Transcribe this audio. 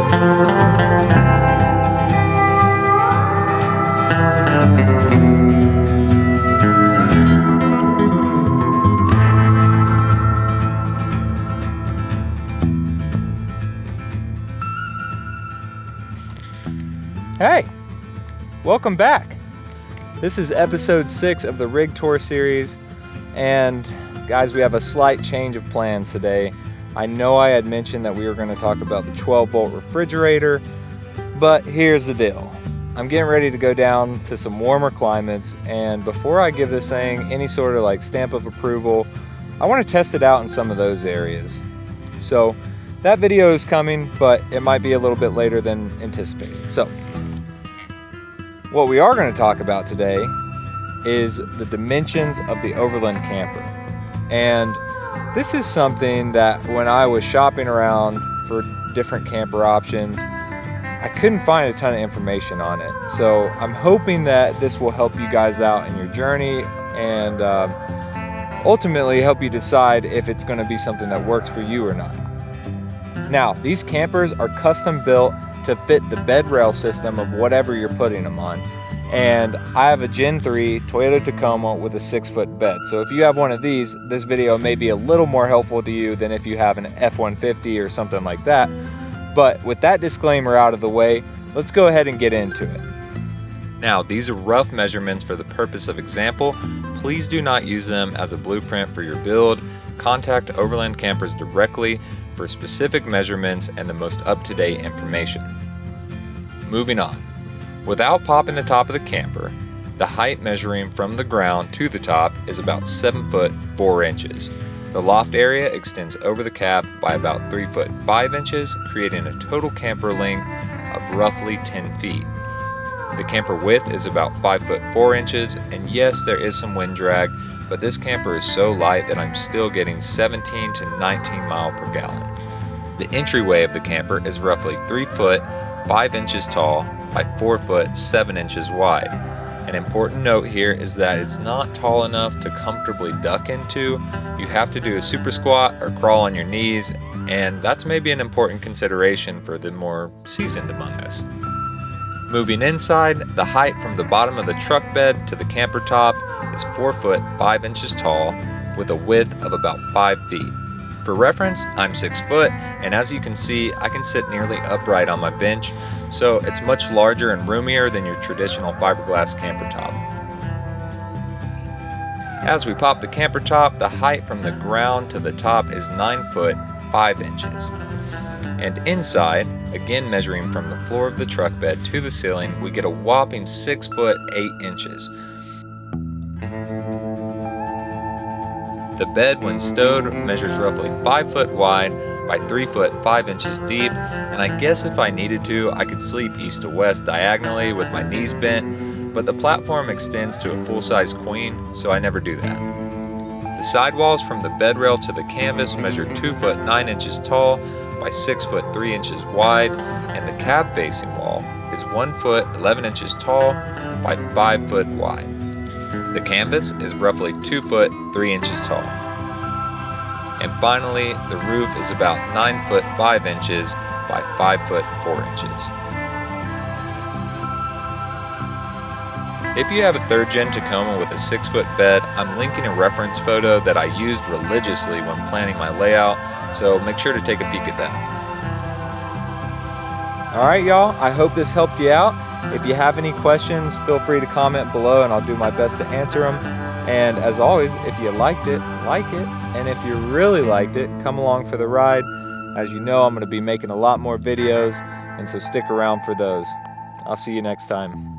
Hey, welcome back. This is episode 6 of the Rig Tour series, and guys, we have a slight change of plans today. I know I had mentioned that we were going to talk about the 12-volt refrigerator, but here's the deal. I'm getting ready to go down to some warmer climates, and before I give this thing any sort of like stamp of approval, I want to test it out in some of those areas. So that video is coming, but it might be a little bit later than anticipated. So what we are going to talk about today is the dimensions of the Overland camper. And this is something that when I was shopping around for different camper options, I couldn't find a ton of information on it. So I'm hoping that this will help you guys out in your journey and ultimately help you decide if it's going to be something that works for you or not. Now, these campers are custom built to fit the bed rail system of whatever you're putting them on. And I have a Gen 3 Toyota Tacoma with a 6-foot bed. So if you have one of these, this video may be a little more helpful to you than if you have an F-150 or something like that. But with that disclaimer out of the way, let's go ahead and get into it. Now, these are rough measurements for the purpose of example. Please do not use them as a blueprint for your build. Contact Overland Campers directly for specific measurements and the most up-to-date information. Moving on. Without popping the top of the camper, the height measuring from the ground to the top is about 7 foot 4 inches. The loft area extends over the cab by about 3 foot 5 inches, creating a total camper length of roughly 10 feet. The camper width is about 5 foot 4 inches, and yes, there is some wind drag, but this camper is so light that I'm still getting 17 to 19 miles per gallon. The entryway of the camper is roughly 3 foot 5 inches tall by 4 foot 7 inches wide. An important note here is that it's not tall enough to comfortably duck into. You have to do a super squat or crawl on your knees, and that's maybe an important consideration for the more seasoned among us. Moving inside, the height from the bottom of the truck bed to the camper top is 4 foot 5 inches tall with a width of about 5 feet. For reference, I'm 6 foot, and as you can see, I can sit nearly upright on my bench, so it's much larger and roomier than your traditional fiberglass camper top. As we pop the camper top, the height from the ground to the top is 9 foot 5 inches. And inside, again measuring from the floor of the truck bed to the ceiling, we get a whopping 6 foot 8 inches. The bed, when stowed, measures roughly 5 foot wide by 3 foot 5 inches deep, and I guess if I needed to, I could sleep east to west diagonally with my knees bent, but the platform extends to a full-size queen, so I never do that. The sidewalls from the bed rail to the canvas measure 2 foot 9 inches tall by 6 foot 3 inches wide, and the cab facing wall is 1 foot 11 inches tall by 5 foot wide. The canvas is roughly 2 foot 3 inches tall. And finally, the roof is about 9 foot 5 inches by 5 foot 4 inches. If you have a 3rd gen Tacoma with a 6 foot bed, I'm linking a reference photo that I used religiously when planning my layout, so make sure to take a peek at that. Alright y'all, I hope this helped you out. If you have any questions, feel free to comment below and I'll do my best to answer them. And as always, if you liked it, like it. And if you really liked it, come along for the ride. As you know, I'm going to be making a lot more videos, and so stick around for those. I'll see you next time.